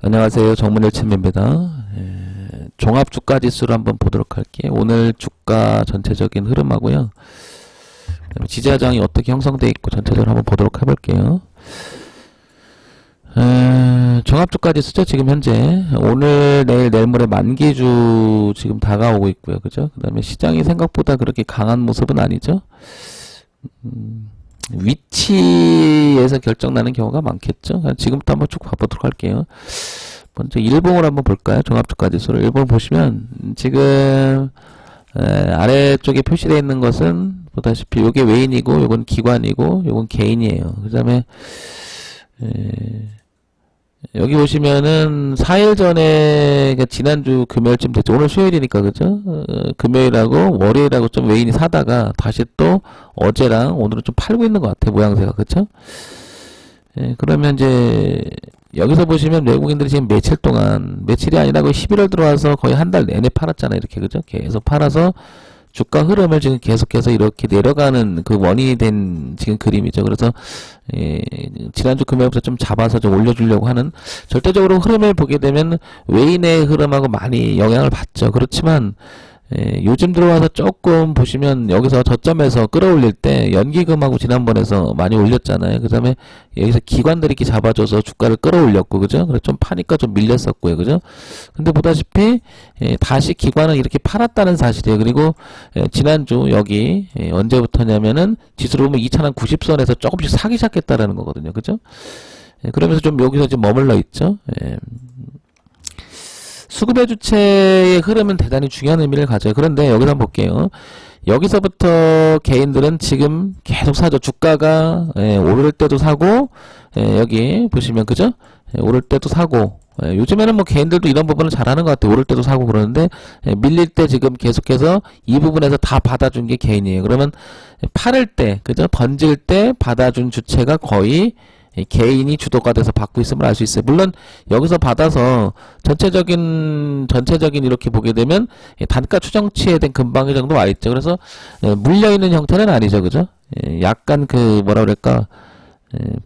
안녕하세요. 정문일침입니다. 종합 주가 지수를 한번 보도록 할게요. 오늘 주가 전체적인 흐름하고요. 지지하장이 어떻게 형성되어 있고 전체적으로 한번 보도록 해볼게요. 종합 주가 지수죠. 지금 현재 오늘 내일 모레 만기주 지금 다가오고 있고요. 그죠? 그 다음에 시장이 생각보다 그렇게 강한 모습은 아니죠. 위치에서 결정나는 경우가 많겠죠. 지금부터 한번 쭉 봐보도록 할게요. 먼저 일봉을 한번 볼까요? 종합주가지수를 일봉 보시면 지금 아래쪽에 표시되어 있는 것은 보다시피 요게 외인이고 요건 기관이고 요건 개인이에요. 그 다음에 여기 보시면은 4일 전에 그러니까 지난주 금요일쯤 됐죠. 오늘 수요일이니까 그죠? 금요일하고 월요일하고 좀 외인이 사다가 다시 또 어제랑 오늘은 좀 팔고 있는 것 같아요. 모양새가 그죠? 그러면 이제 여기서 보시면 외국인들이 지금 며칠 동안 며칠이 아니라 거의 11월 들어와서 거의 한 달 내내 팔았잖아요. 이렇게 그죠? 계속 팔아서 주가 흐름을 지금 계속해서 이렇게 내려가는 그 원인이 된 지금 그림이죠. 그래서 지난주 금요일부터 좀 잡아서 좀 올려주려고 하는 절대적으로 흐름을 보게 되면 외인의 흐름하고 많이 영향을 받죠. 그렇지만 요즘 들어와서 조금 보시면 여기서 저점에서 끌어올릴 때 연기금하고 지난번에서 많이 올렸잖아요. 그 다음에 여기서 기관들이 이렇게 잡아줘서 주가를 끌어올렸고 그죠? 그래서 좀 파니까 좀 밀렸었고요. 그죠? 근데 보다시피 다시 기관은 이렇게 팔았다는 사실이에요. 그리고 지난주 여기 언제부터냐면은 지수로 보면 2090선에서 조금씩 사기 시작했다라는 거거든요. 그죠? 그러면서 좀 여기서 지금 머물러 있죠. 수급의 주체의 흐름은 대단히 중요한 의미를 가져요. 그런데 여기서 한번 볼게요. 여기서부터 개인들은 지금 계속 사죠. 주가가 오를 때도 사고 여기 보시면 그죠? 오를 때도 사고 요즘에는 뭐 개인들도 이런 부분을 잘하는 것 같아요. 오를 때도 사고 그러는데 밀릴 때 지금 계속해서 이 부분에서 다 받아준 게 개인이에요. 그러면 팔을 때 그죠? 번질 때 받아준 주체가 거의 개인이 주도가 돼서 받고 있음을 알 수 있어요. 물론 여기서 받아서 전체적인 이렇게 보게 되면 단가 추정치에 대한 근방위 정도 와 있죠. 그래서 물려 있는 형태는 아니죠, 그죠? 약간 그 뭐라 그럴까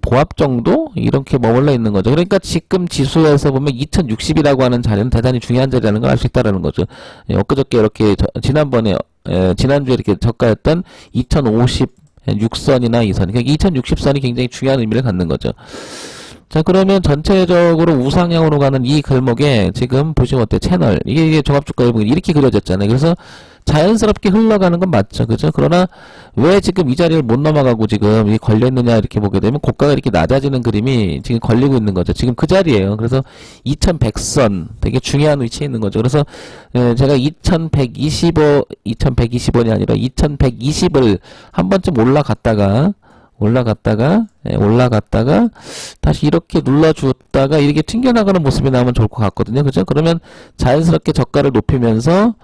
보합 정도 이렇게 머물러 있는 거죠. 그러니까 지금 지수에서 보면 2060이라고 하는 자리는 대단히 중요한 자리라는 걸 알 수 있다라는 거죠. 엊그저께 이렇게 지난주에 이렇게 저가였던 2050 6선이나 2선, 그러니까 2060선이 굉장히 중요한 의미를 갖는 거죠. 자, 그러면 전체적으로 우상향으로 가는 이 글목에 지금 보시면 어때요? 채널. 이게 종합주가 일봉이 이렇게 그려졌잖아요. 그래서 자연스럽게 흘러가는 건 맞죠. 그죠? 그러나 왜 지금 이 자리를 못 넘어가고 지금 이 걸려있느냐 이렇게 보게 되면 고가가 이렇게 낮아지는 그림이 지금 걸리고 있는 거죠. 지금 그 자리에요. 그래서 2100선 되게 중요한 위치에 있는 거죠. 그래서 제가 2120원이 아니라 2120을 한 번쯤 올라갔다가 다시 이렇게 눌러주었다가 이렇게 튕겨나가는 모습이 나오면 좋을 것 같거든요. 그죠? 그러면 자연스럽게 저가를 높이면서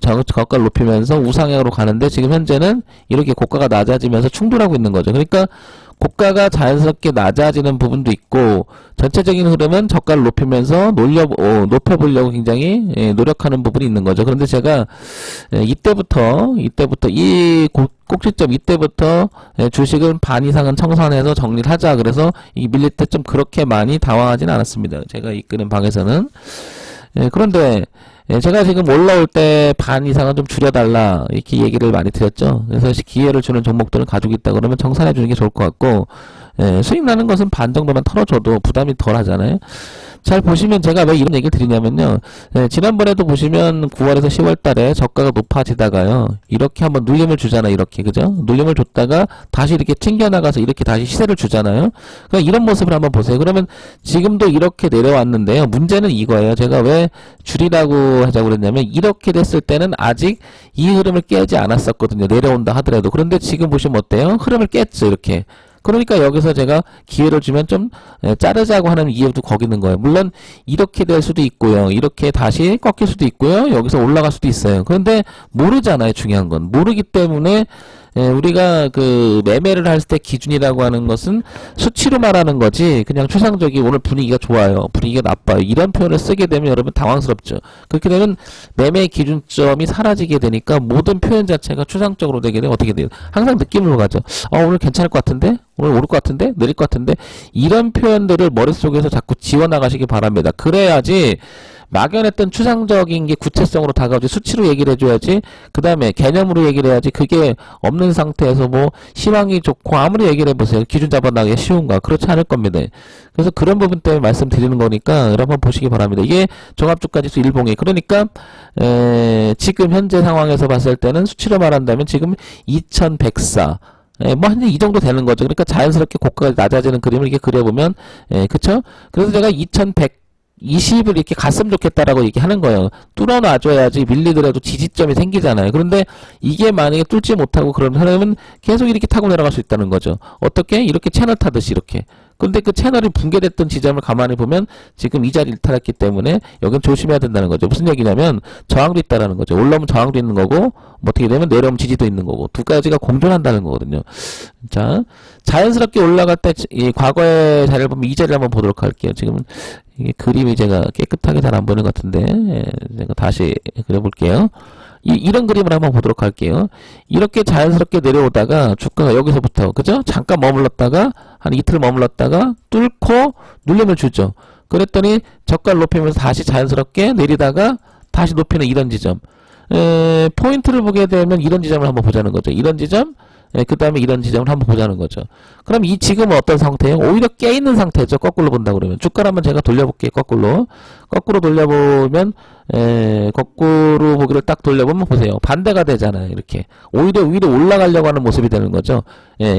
저가를 높이면서 우상향으로 가는데 지금 현재는 이렇게 고가가 낮아지면서 충돌하고 있는 거죠. 그러니까 고가가 자연스럽게 낮아지는 부분도 있고 전체적인 흐름은 저가를 높이면서 높여보려고 굉장히 노력하는 부분이 있는 거죠. 그런데 제가 이때부터 이 꼭지점 이때부터 주식은 반 이상은 청산해서 정리를 하자. 그래서 이 밀릴 때 좀 그렇게 많이 당황하지는 않았습니다. 제가 이끄는 방에서는. 그런데 제가 지금 올라올 때 반 이상은 좀 줄여달라 이렇게 얘기를 많이 드렸죠. 그래서 기회를 주는 종목들을 가지고 있다 그러면 정산해 주는 게 좋을 것 같고 수익 나는 것은 반 정도만 털어줘도 부담이 덜 하잖아요. 잘 보시면 제가 왜 이런 얘기를 드리냐면요. 지난번에도 보시면 9월에서 10월 달에 저가가 높아지다가요. 이렇게 한번 눌림을 주잖아요. 이렇게 그죠? 눌림을 줬다가 다시 이렇게 튕겨나가서 이렇게 다시 시세를 주잖아요. 그러니까 이런 모습을 한번 보세요. 그러면 지금도 이렇게 내려왔는데요. 문제는 이거예요. 제가 왜 줄이라고 하자고 그랬냐면 이렇게 됐을 때는 아직 이 흐름을 깨지 않았었거든요. 내려온다 하더라도. 그런데 지금 보시면 어때요? 흐름을 깼죠. 이렇게. 그러니까 여기서 제가 기회를 주면 좀 자르자고 하는 이유도 거기 있는 거예요. 물론 이렇게 될 수도 있고요. 이렇게 다시 꺾일 수도 있고요. 여기서 올라갈 수도 있어요. 그런데 모르잖아요. 중요한 건. 모르기 때문에 우리가 그 매매를 할 때 기준이라고 하는 것은 수치로 말하는 거지 그냥 추상적인 오늘 분위기가 좋아요, 분위기가 나빠요 이런 표현을 쓰게 되면 여러분 당황스럽죠. 그렇게 되면 매매 기준점이 사라지게 되니까 모든 표현 자체가 추상적으로 되게 되면 어떻게 돼요? 항상 느낌으로 가죠. 오늘 괜찮을 것 같은데? 오늘 오를 것 같은데? 내릴 것 같은데? 이런 표현들을 머릿속에서 자꾸 지워나가시기 바랍니다. 그래야지 막연했던 추상적인 게 구체성으로 다가오지, 수치로 얘기를 해줘야지, 그 다음에 개념으로 얘기를 해야지. 그게 없는 상태에서 뭐 시황이 좋고 아무리 얘기를 해보세요, 기준 잡아나가기 쉬운가? 그렇지 않을 겁니다. 그래서 그런 부분 때문에 말씀드리는 거니까 여러분 보시기 바랍니다. 이게 종합주가지수 일봉이, 그러니까 지금 현재 상황에서 봤을 때는 수치로 말한다면 지금 2104, 뭐 한 이 정도 되는 거죠. 그러니까 자연스럽게 고가가 낮아지는 그림을 이렇게 그려보면, 그쵸? 그래서 제가 2120을 이렇게 갔으면 좋겠다라고 얘기하는 거예요. 뚫어놔줘야지 밀리더라도 지지점이 생기잖아요. 그런데 이게 만약에 뚫지 못하고 그러면 계속 이렇게 타고 내려갈 수 있다는 거죠. 어떻게? 이렇게 채널 타듯이 이렇게. 근데 그 채널이 붕괴됐던 지점을 가만히 보면 지금 이 자리를 탈했기 때문에 여긴 조심해야 된다는 거죠. 무슨 얘기냐면 저항도 있다라는 거죠. 올라오면 저항도 있는 거고, 뭐 어떻게 되면 내려오면 지지도 있는 거고, 두 가지가 공존한다는 거거든요. 자, 자연스럽게 올라갈 때 이 과거의 자리를 보면 이 자리를 한번 보도록 할게요. 지금 이게 그림이 제가 깨끗하게 잘 안 보이는 것 같은데, 제가 다시 그려볼게요. 이런 그림을 한번 보도록 할게요. 이렇게 자연스럽게 내려오다가 주가가 여기서부터, 그죠? 잠깐 머물렀다가 한 이틀 머물렀다가 뚫고 눌림을 주죠. 그랬더니 저가를 높이면서 다시 자연스럽게 내리다가 다시 높이는 이런 지점. 포인트를 보게 되면 이런 지점을 한번 보자는 거죠. 이런 지점, 그 다음에 이런 지점을 한번 보자는 거죠. 그럼 이 지금은 어떤 상태예요? 오히려 깨있는 상태죠. 거꾸로 본다 그러면. 주가를 한번 제가 돌려볼게요. 거꾸로 돌려보면, 거꾸로 보기를 딱 돌려보면 보세요. 반대가 되잖아요. 이렇게. 오히려 위로 올라가려고 하는 모습이 되는 거죠.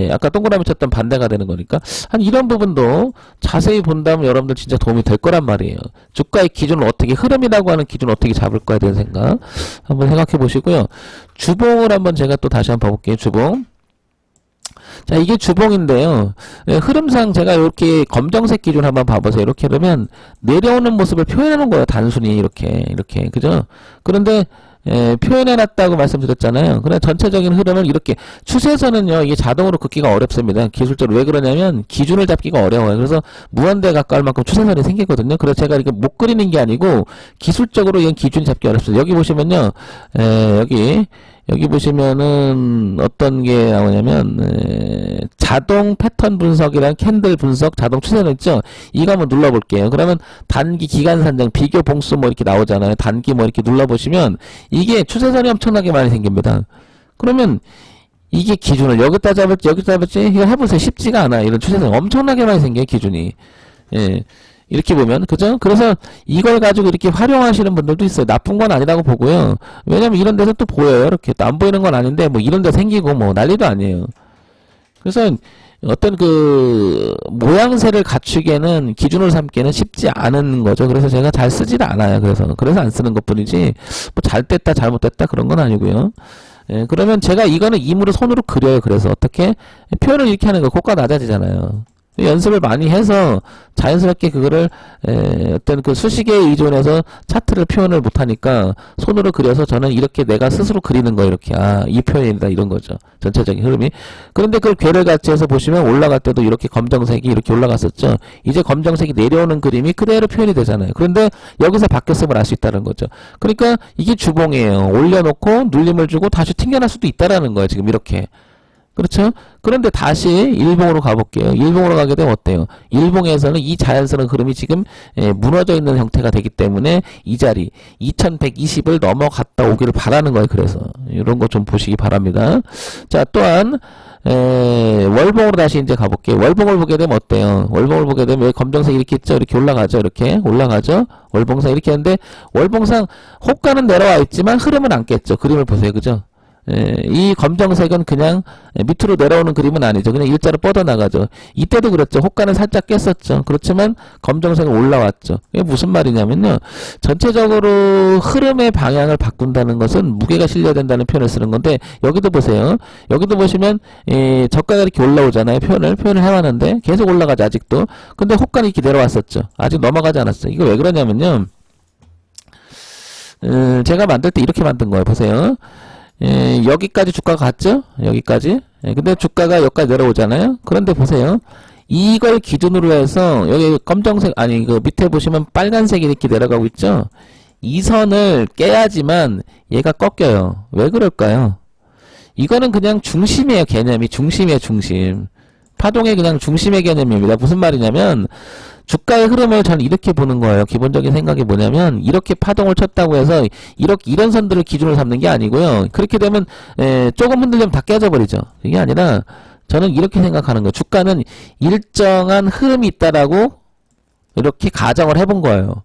아까 동그라미 쳤던 반대가 되는 거니까. 한 이런 부분도 자세히 본다면 여러분들 진짜 도움이 될 거란 말이에요. 주가의 기준을 어떻게, 흐름이라고 하는 기준을 어떻게 잡을 거에 대한 생각 한번 생각해 보시고요. 주봉을 한번 제가 또 다시 한번 봐볼게요. 주봉. 자, 이게 주봉인데요. 흐름상 제가 이렇게 검정색 기준 한번 봐보세요. 이렇게 그러면 내려오는 모습을 표현하는 거예요. 단순히 이렇게. 그죠? 그런데 표현해놨다고 말씀드렸잖아요. 그래 전체적인 흐름은 이렇게, 추세선은요 이게 자동으로 긋기가 어렵습니다. 기술적으로. 왜 그러냐면 기준을 잡기가 어려워요. 그래서 무한대에 가까울 만큼 추세선이 생기거든요. 그래서 제가 이렇게 못 그리는 게 아니고 기술적으로 이건 기준 잡기 어렵습니다. 여기 보시면요, 여기 보시면은 어떤 게 나오냐면, 자동 패턴 분석이랑 캔들 분석, 자동 추세선 있죠? 이거 한번 눌러볼게요. 그러면 단기 기간 산정, 비교 봉수 뭐 이렇게 나오잖아요. 단기 뭐 이렇게 눌러보시면 이게 추세선이 엄청나게 많이 생깁니다. 그러면 이게 기준을 여기다 잡을지 여기다 잡을지 이거 해보세요. 쉽지가 않아요. 이런 추세선이 엄청나게 많이 생겨요. 기준이. 이렇게 보면, 그죠? 그래서 이걸 가지고 이렇게 활용하시는 분들도 있어요. 나쁜 건 아니라고 보고요. 왜냐면 이런 데서 또 보여요. 이렇게 또 안 보이는 건 아닌데 뭐 이런 데 생기고 뭐 난리도 아니에요. 그래서 어떤 그 모양새를 갖추기에는, 기준을 삼기에는 쉽지 않은 거죠. 그래서 제가 잘 쓰지를 않아요. 그래서 안 쓰는 것 뿐이지 뭐 잘 됐다 잘못됐다 그런 건 아니고요. 그러면 제가 이거는 임으로 손으로 그려요. 그래서 어떻게 표현을 이렇게 하는 거, 고가 낮아지잖아요. 연습을 많이 해서 자연스럽게 그거를 어떤 그 수식에 의존해서 차트를 표현을 못하니까 손으로 그려서 저는 이렇게 내가 스스로 그리는 거, 이렇게 이 표현이다 이런 거죠. 전체적인 흐름이. 그런데 그걸 괴를 같이 해서 보시면 올라갈 때도 이렇게 검정색이 이렇게 올라갔었죠. 이제 검정색이 내려오는 그림이 그대로 표현이 되잖아요. 그런데 여기서 바뀌었음을 알 수 있다는 거죠. 그러니까 이게 주봉이에요. 올려놓고 눌림을 주고 다시 튕겨날 수도 있다라는 거예요. 지금 이렇게. 그렇죠? 그런데 다시 일봉으로 가볼게요. 일봉으로 가게 되면 어때요? 일봉에서는 이 자연스러운 흐름이 지금 무너져 있는 형태가 되기 때문에 이 자리 2120을 넘어갔다 오기를 바라는 거예요. 그래서 이런 거 좀 보시기 바랍니다. 자, 또한 월봉으로 다시 이제 가볼게요. 월봉을 보게 되면 어때요? 월봉을 보게 되면 왜 검정색 이렇게 있죠? 이렇게 올라가죠? 이렇게 올라가죠? 월봉상 이렇게 했는데 월봉상 호가는 내려와 있지만 흐름은 안 깼죠. 그림을 보세요. 그죠? 이 검정색은 그냥 밑으로 내려오는 그림은 아니죠. 그냥 일자로 뻗어나가죠. 이때도 그랬죠. 호가는 살짝 깼었죠. 그렇지만 검정색은 올라왔죠. 이게 무슨 말이냐면요, 전체적으로 흐름의 방향을 바꾼다는 것은 무게가 실려야 된다는 표현을 쓰는 건데, 여기도 보세요. 여기도 보시면 저가가 이렇게 올라오잖아요. 표현을 해왔는데 계속 올라가죠. 아직도. 근데 호가는 이렇게 내려왔었죠. 아직 넘어가지 않았어요. 이거 왜 그러냐면요, 제가 만들 때 이렇게 만든 거예요. 보세요. 여기까지 주가가 갔죠? 여기까지. 근데 주가가 여기까지 내려오잖아요? 그런데 보세요. 이걸 기준으로 해서 여기 검정색 아니 그 밑에 보시면 빨간색이 이렇게 내려가고 있죠? 이 선을 깨야지만 얘가 꺾여요. 왜 그럴까요? 이거는 그냥 중심이에요. 개념이 중심이에요. 중심. 파동의 그냥 중심의 개념입니다. 무슨 말이냐면 주가의 흐름을 저는 이렇게 보는 거예요. 기본적인 생각이 뭐냐면 이렇게 파동을 쳤다고 해서 이런 선들을 기준으로 삼는 게 아니고요. 그렇게 되면 조금 흔들리면 다 깨져버리죠. 이게 아니라 저는 이렇게 생각하는 거예요. 주가는 일정한 흐름이 있다라고 이렇게 가정을 해본 거예요.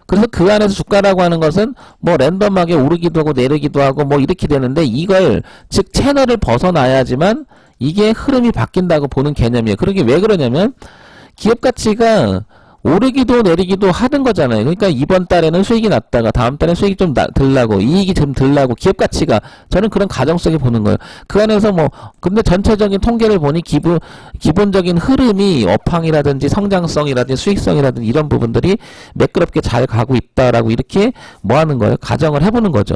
그래서 그 안에서 주가라고 하는 것은 뭐 랜덤하게 오르기도 하고 내리기도 하고 뭐 이렇게 되는데 이걸 즉 채널을 벗어나야지만 이게 흐름이 바뀐다고 보는 개념이에요. 그러게 왜 그러냐면 기업 가치가 오르기도 내리기도 하는 거잖아요. 그러니까 이번 달에는 수익이 났다가 다음 달에 수익이 좀 들라고 이익이 좀 들라고 기업 가치가 저는 그런 가정 속에 보는 거예요. 그 안에서 뭐 근데 전체적인 통계를 보니 기본적인 흐름이 업황이라든지 성장성이라든지 수익성이라든지 이런 부분들이 매끄럽게 잘 가고 있다라고 이렇게 뭐 하는 거예요? 가정을 해보는 거죠.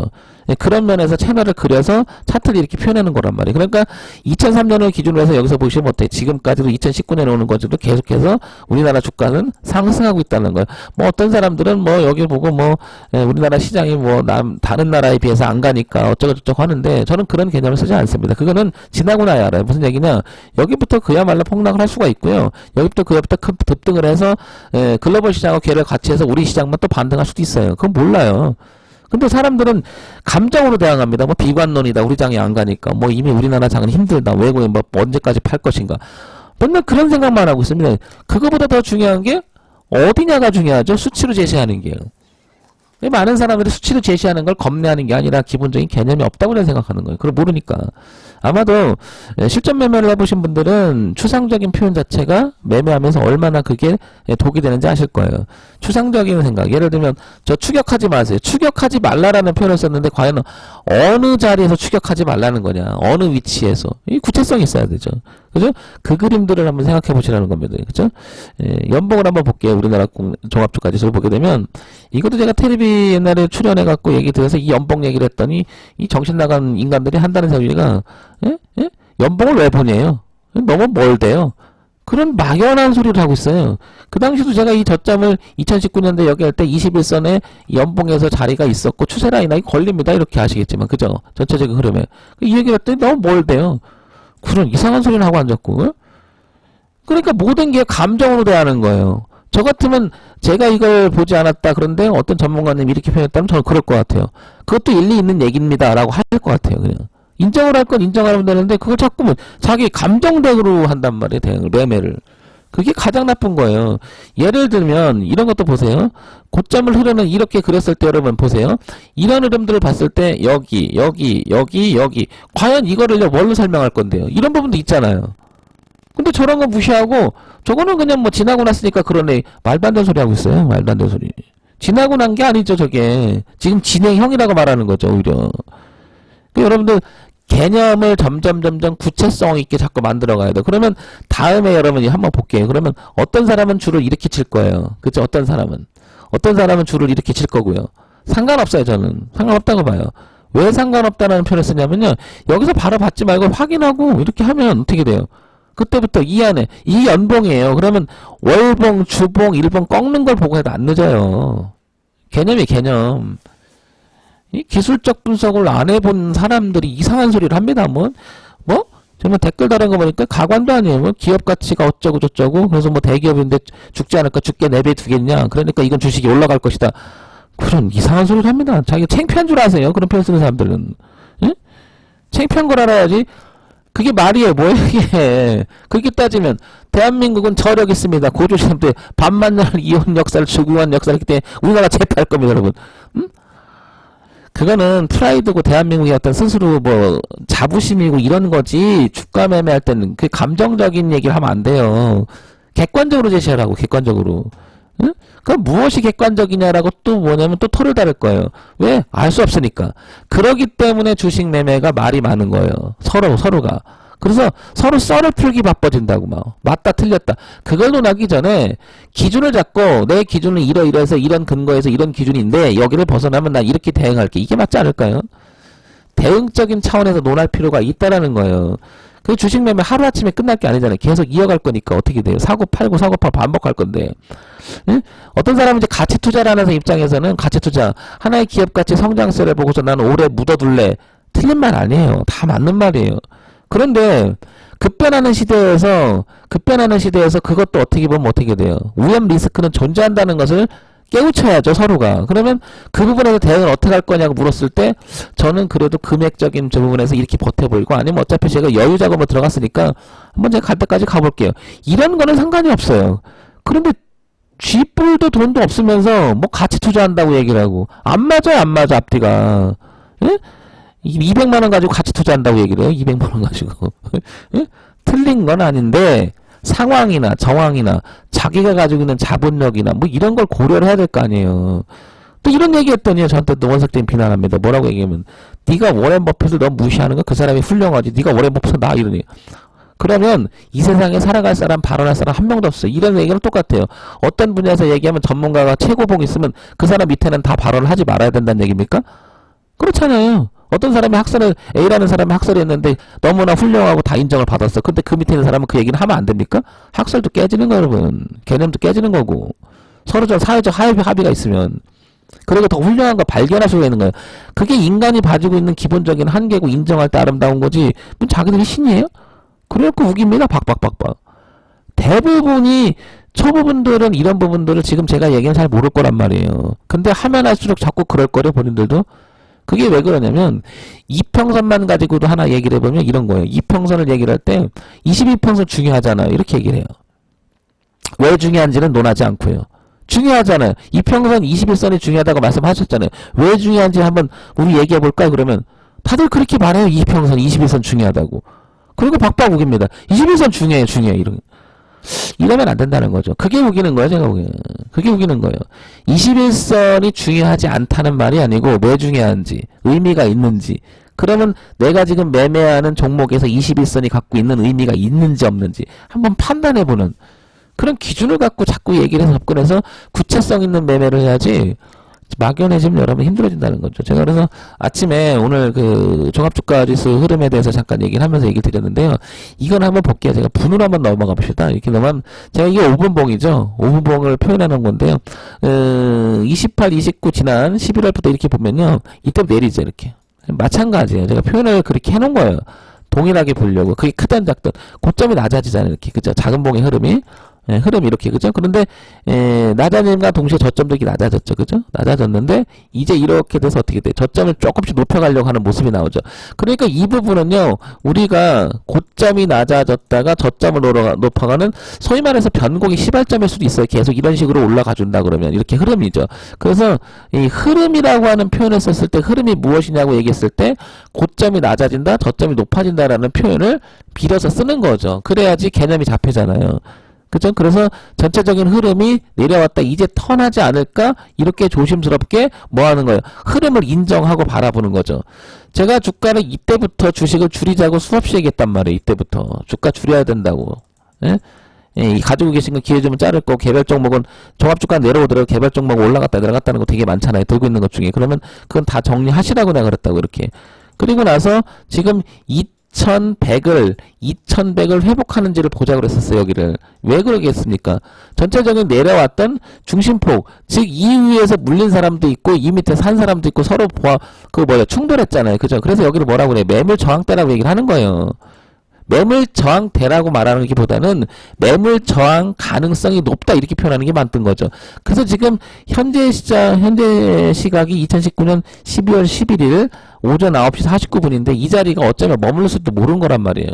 그런 면에서 채널을 그려서 차트를 이렇게 표현하는 거란 말이에요. 그러니까 2003년을 기준으로 해서 여기서 보시면 어때요? 지금까지도 2019년에 오는 거지도 계속해서 우리나라 주가는 상승하고 있다는 거예요. 뭐 어떤 사람들은 뭐 여기 보고 뭐 우리나라 시장이 뭐 다른 나라에 비해서 안 가니까 어쩌고저쩌고 하는데 저는 그런 개념을 쓰지 않습니다. 그거는 지나고 나야 알아요. 무슨 얘기냐? 여기부터 그야말로 폭락을 할 수가 있고요. 여기부터 그야부터 큰 급등을 해서 글로벌 시장하고 걔를 같이 해서 우리 시장만 또 반등할 수도 있어요. 그건 몰라요. 근데 사람들은 감정으로 대항합니다. 뭐 비관론이다. 우리 장이 안 가니까. 뭐 이미 우리나라 장은 힘들다. 외국에 뭐 언제까지 팔 것인가. 맨날 그런 생각만 하고 있습니다. 그거보다 더 중요한 게 어디냐가 중요하죠. 수치로 제시하는 게요. 많은 사람들이 수치로 제시하는 걸 겁내하는 게 아니라 기본적인 개념이 없다고 생각하는 거예요. 그걸 모르니까. 아마도 실전 매매를 해보신 분들은 추상적인 표현 자체가 매매하면서 얼마나 그게 독이 되는지 아실 거예요. 추상적인 생각. 예를 들면 저 추격하지 마세요. 추격하지 말라라는 표현을 썼는데 과연 어느 자리에서 추격하지 말라는 거냐. 어느 위치에서. 이 구체성이 있어야 되죠. 그죠? 그 그림들을 한번 생각해 보시라는 겁니다. 그죠? 연봉을 한번 볼게요. 우리나라 종합주가지수를 보게 되면 이것도 제가 텔레비 옛날에 출연해갖고 얘기 들어서 이 연봉 얘기를 했더니 이 정신 나간 인간들이 한다는 소리가 연봉을 왜 보내요? 너무 멀대요. 그런 막연한 소리를 하고 있어요. 그 당시도 제가 이 저점을 2019년도에 여기 할 때 21선에 연봉에서 자리가 있었고 추세라인이 걸립니다. 이렇게 아시겠지만 그죠? 전체적인 흐름에. 이 얘기를 했더니 너무 멀대요. 그런 이상한 소리를 하고 앉았고. 그러니까 모든 게 감정으로 대하는 거예요. 저 같으면 제가 이걸 보지 않았다. 그런데 어떤 전문가님이 이렇게 표현했다면 저는 그럴 것 같아요. 그것도 일리 있는 얘기입니다. 라고 할 것 같아요. 그냥. 인정을 할 건 인정하면 되는데 그걸 자꾸 자기 감정대로 한단 말이에요. 대응을, 매매를. 그게 가장 나쁜 거예요. 예를 들면 이런 것도 보세요. 고점을 흐르는 이렇게 그렸을 때 여러분 보세요. 이런 흐름들을 봤을 때 여기 과연 이거를 뭘로 설명할 건데요. 이런 부분도 있잖아요. 근데 저런 거 무시하고 저거는 그냥 뭐 지나고 났으니까 그러네. 말도 안 되는 소리 하고 있어요. 말도 안 되는 소리. 지나고 난 게 아니죠. 저게. 지금 진행형이라고 말하는 거죠. 오히려. 여러분들 개념을 점점 구체성 있게 자꾸 만들어 가야 돼요. 그러면 다음에 여러분이 한번 볼게요. 그러면 어떤 사람은 줄을 이렇게 칠 거예요. 그쵸? 어떤 사람은 줄을 이렇게 칠 거고요. 상관없어요. 저는. 상관없다고 봐요. 왜 상관없다는 표현을 쓰냐면요. 여기서 바로 받지 말고 확인하고 이렇게 하면 어떻게 돼요? 그때부터 이 안에 이 연봉이에요. 그러면 월봉, 주봉, 일봉 꺾는 걸 보고 해도 안 늦어요. 개념이 개념. 이 기술적 분석을 안 해본 사람들이 이상한 소리를 합니다. 정말 댓글 다른 거 보니까 가관도 아니에요. 뭐 기업 가치가 어쩌고 저쩌고 그래서 뭐 대기업인데 죽지 않을까 죽게 4배 두겠냐. 그러니까 이건 주식이 올라갈 것이다. 그런 이상한 소리를 합니다. 자기가 창피한 줄 아세요? 그런 표현 쓰는 사람들은. 응? 창피한 걸 알아야지. 그게 말이에요. 뭐예요 이게. 그렇게 따지면 대한민국은 저력 있습니다. 고조시험 때 반만년 이혼 역사를 주구한 역사를 했기 때문에 우리나라 제패할 겁니다. 여러분. 응? 그거는 프라이드고 대한민국의 어떤 스스로 뭐 자부심이고 이런 거지. 주가 매매할 때는 그 감정적인 얘기를 하면 안 돼요. 객관적으로 제시하라고. 객관적으로. 응? 그럼 무엇이 객관적이냐라고 또 뭐냐면 또 털을 다를 거예요. 왜? 알 수 없으니까. 그러기 때문에 주식 매매가 말이 많은 거예요. 서로가. 그래서 서로 썰을 풀기 바빠진다고 막. 맞다 틀렸다. 그걸 논하기 전에 기준을 잡고 내 기준은 이러이러해서 이런 근거에서 이런 기준인데 여기를 벗어나면 난 이렇게 대응할게. 이게 맞지 않을까요? 대응적인 차원에서 논할 필요가 있다라는 거예요. 그 주식 매매 하루아침에 끝날 게 아니잖아요. 계속 이어갈 거니까 어떻게 돼요? 사고 팔고 반복할 건데. 응? 어떤 사람은 이제 가치 투자라는 입장에서는 가치 투자, 하나의 기업 가치 성장세를 보고서 나는 오래 묻어둘래. 틀린 말 아니에요. 다 맞는 말이에요. 그런데 급변하는 시대에서 그것도 어떻게 보면 어떻게 돼요? 위험 리스크는 존재한다는 것을 깨우쳐야죠, 서로가. 그러면 그 부분에서 대응을 어떻게 할 거냐고 물었을 때 저는 그래도 금액적인 저 부분에서 이렇게 버텨보이고, 아니면 어차피 제가 여유 작업으로 들어갔으니까 한번 제가 갈 때까지 가볼게요. 이런 거는 상관이 없어요. 그런데 쥐뿔도 돈도 없으면서 뭐 가치 투자한다고 얘기를 하고, 안 맞아요, 안 맞아, 앞뒤가. 예? 200만원 가지고 가치 투자한다고 얘기를 해요. 200만원 가지고. 예? 틀린 건 아닌데 상황이나 정황이나 자기가 가지고 있는 자본력이나 뭐 이런 걸 고려를 해야 될 거 아니에요. 또 이런 얘기 했더니 저한테 노원석쌤 비난합니다. 뭐라고 얘기하면 네가 워렌 버핏을 너무 무시하는 거 그 사람이 훌륭하지. 네가 워렌 버핏을 나 이러니. 그러면 이 세상에 살아갈 사람, 발언할 사람 한 명도 없어요. 이런 얘기랑 똑같아요. 어떤 분야에서 얘기하면 전문가가 최고봉 있으면 그 사람 밑에는 다 발언을 하지 말아야 된다는 얘기입니까? 그렇잖아요. 어떤 사람이 A라는 사람이 학설을 했는데 너무나 훌륭하고 다 인정을 받았어. 근데 그 밑에 있는 사람은 그 얘기는 하면 안 됩니까? 학설도 깨지는 거예요, 여러분. 개념도 깨지는 거고. 서로적 사회적 합의가 있으면. 그리고 더 훌륭한 거 발견할 수가 있는 거예요. 그게 인간이 가지고 있는 기본적인 한계고 인정할 때 아름다운 거지. 뭐 자기들이 신이에요? 그래갖고 우깁니다. 박박박박. 대부분이 초보분들은 이런 부분들을 지금 제가 얘기는 잘 모를 거란 말이에요. 근데 하면 할수록 자꾸 그럴 거래요, 본인들도. 그게 왜 그러냐면 이평선만 가지고도 하나 얘기를 해보면 이런 거예요. 이평선을 얘기를 할 때 22평선 중요하잖아요. 이렇게 얘기를 해요. 왜 중요한지는 논하지 않고요. 중요하잖아요. 이평선 21선이 중요하다고 말씀하셨잖아요. 왜 중요한지 한번 우리 얘기해볼까? 그러면 다들 그렇게 말해요. 이평선 21선 중요하다고. 그리고 박박 우깁니다. 21선 중요해요. 이러면 안 된다는 거죠. 그게 우기는 거예요, 제가 보기에는. 그게 우기는 거예요. 21선이 중요하지 않다는 말이 아니고 왜 중요한지, 의미가 있는지. 그러면 내가 지금 매매하는 종목에서 21선이 갖고 있는 의미가 있는지 없는지 한번 판단해보는 그런 기준을 갖고 자꾸 얘기를 해서 접근해서 구체성 있는 매매를 해야지 막연해지면 여러분 힘들어진다는 거죠. 제가 그래서 아침에 오늘 그 종합주가지수 흐름에 대해서 잠깐 얘기를 하면서 얘기를 드렸는데요. 이건 한번 볼게요. 제가 분으로 한번 넘어가 봅시다. 이렇게 넘어가면 제가 이게 5분봉이죠. 5분봉을 표현하는 건데요. 28, 29 지난 11월부터 이렇게 보면요. 이때부터 내리죠. 이렇게. 마찬가지예요. 제가 표현을 그렇게 해놓은 거예요. 동일하게 보려고. 그게 크든 작든 고점이 낮아지잖아요. 이렇게. 그죠? 작은 봉의 흐름이. 예, 흐름이 이렇게, 그죠? 그런데, 낮아짐과 동시에 저점도 이렇게 낮아졌죠. 그죠? 낮아졌는데, 이제 이렇게 돼서 어떻게 돼? 저점을 조금씩 높여가려고 하는 모습이 나오죠. 그러니까 이 부분은요, 우리가 고점이 낮아졌다가 저점을 높아가는, 소위 말해서 변곡이 시발점일 수도 있어요. 계속 이런 식으로 올라가 준다 그러면. 이렇게 흐름이죠. 그래서, 이 흐름이라고 하는 표현을 썼을 때, 흐름이 무엇이냐고 얘기했을 때, 고점이 낮아진다, 저점이 높아진다라는 표현을 빌어서 쓰는 거죠. 그래야지 개념이 잡히잖아요. 그죠? 그래서 전체적인 흐름이 내려왔다 이제 턴하지 않을까 이렇게 조심스럽게 뭐 하는 거예요? 흐름을 인정하고 바라보는 거죠. 제가 주가를 이때부터 주식을 줄이자고 수없이 얘기했단 말이에요. 이때부터 주가 줄여야 된다고. 예? 예, 가지고 계신 거 기회 주면 자를 거, 개별 종목은 종합주가 내려오더라도 개별 종목 올라갔다 내려갔다는 거 되게 많잖아요. 들고 있는 것 중에. 그러면 그건 다 정리하시라고 내가 그랬다고 이렇게. 그리고 나서 지금 2100을 회복하는지를 보자고 그랬었어요, 여기를. 왜 그러겠습니까? 전체적인 내려왔던 중심폭, 즉, 이 위에서 물린 사람도 있고, 이 밑에 산 사람도 있고, 서로 충돌했잖아요. 그죠? 그래서 여기를 뭐라고 그래요? 매물 저항대라고 얘기를 하는 거예요. 매물 저항대라고 말하는 게보다는 매물 저항 가능성이 높다 이렇게 표현하는 게 맞던 거죠. 그래서 지금 현재 시각이 2019년 12월 11일 오전 9시 49분인데 이 자리가 어쩌면 머물러 수도 모르는 거란 말이에요.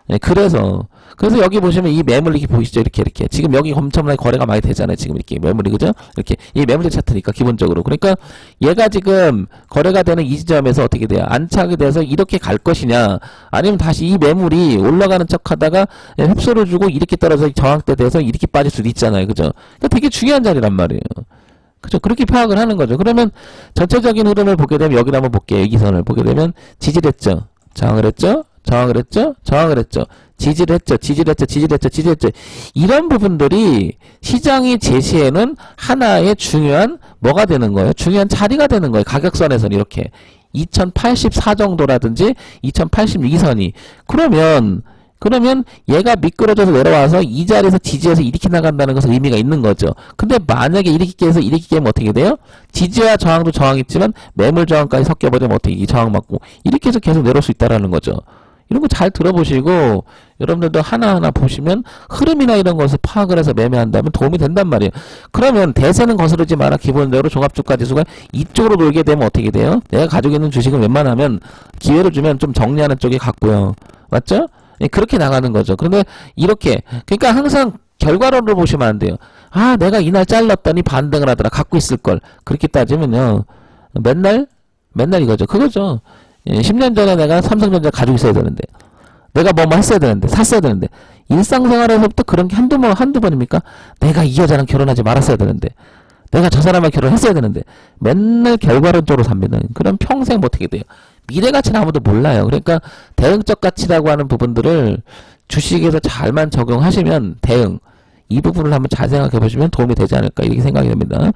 네, 그래서 여기 보시면 이 매물 이렇게 보이시죠? 이렇게. 지금 여기 엄청나게 거래가 많이 되잖아요. 지금 이렇게 매물이, 그죠? 이렇게. 이 매물대 차트니까, 기본적으로. 그러니까 얘가 지금 거래가 되는 이 지점에서 어떻게 돼요? 안착이 돼서 이렇게 갈 것이냐, 아니면 다시 이 매물이 올라가는 척 하다가 흡수를 주고 이렇게 떨어져 저항대 돼서 이렇게 빠질 수도 있잖아요. 그죠? 그러니까 되게 중요한 자리란 말이에요. 그죠? 그렇게 파악을 하는 거죠. 그러면 전체적인 흐름을 보게 되면 여기를 한번 볼게요. 여기선을 보게 되면 지지를 했죠? 저항을 했죠? 지지를 했죠. 이런 부분들이 시장이 제시에는 하나의 중요한 뭐가 되는 거예요? 중요한 자리가 되는 거예요. 가격선에서는 이렇게. 2084 정도라든지 2086선이 그러면 얘가 미끄러져서 내려와서 이 자리에서 지지해서 이렇게 나간다는 것은 의미가 있는 거죠. 근데 만약에 이렇게 깨서 이렇게 깨면 어떻게 돼요? 지지와 저항도 저항있지만 매물 저항까지 섞여버리면 어떻게 이 저항 맞고 이렇게 해서 계속 내려올 수 있다라는 거죠. 이런 거 잘 들어보시고 여러분들도 하나하나 보시면 흐름이나 이런 것을 파악을 해서 매매한다면 도움이 된단 말이에요. 그러면 대세는 거스르지 마라. 기본적으로 종합주가지수가 이쪽으로 돌게 되면 어떻게 돼요? 내가 가지고 있는 주식은 웬만하면 기회를 주면 좀 정리하는 쪽에 갔고요. 맞죠? 예, 그렇게 나가는 거죠. 그런데 이렇게 그러니까 항상 결과론으로 보시면 안 돼요. 아, 내가 이날 잘랐더니 반등을 하더라. 갖고 있을 걸. 그렇게 따지면요. 맨날 이거죠. 그거죠. 예, 10년 전에 내가 삼성전자 가지고 있어야 되는데, 내가 뭐뭐 했어야 되는데, 샀어야 되는데, 일상생활에서부터 그런 게 한두 번입니까? 내가 이 여자랑 결혼하지 말았어야 되는데, 내가 저 사람과 결혼했어야 되는데, 맨날 결과론적으로 삽니다. 그럼 평생 못하게 돼요. 미래 가치는 아무도 몰라요. 그러니까 대응적 가치라고 하는 부분들을 주식에서 잘만 적용하시면 이 부분을 한번 잘 생각해 보시면 도움이 되지 않을까 이렇게 생각이 됩니다.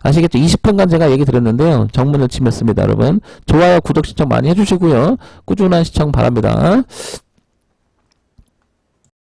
아시겠죠? 20분간 제가 얘기 드렸는데요. 정문을 치렀습니다. 여러분 좋아요 구독 신청 많이 해주시고요. 꾸준한 시청 바랍니다.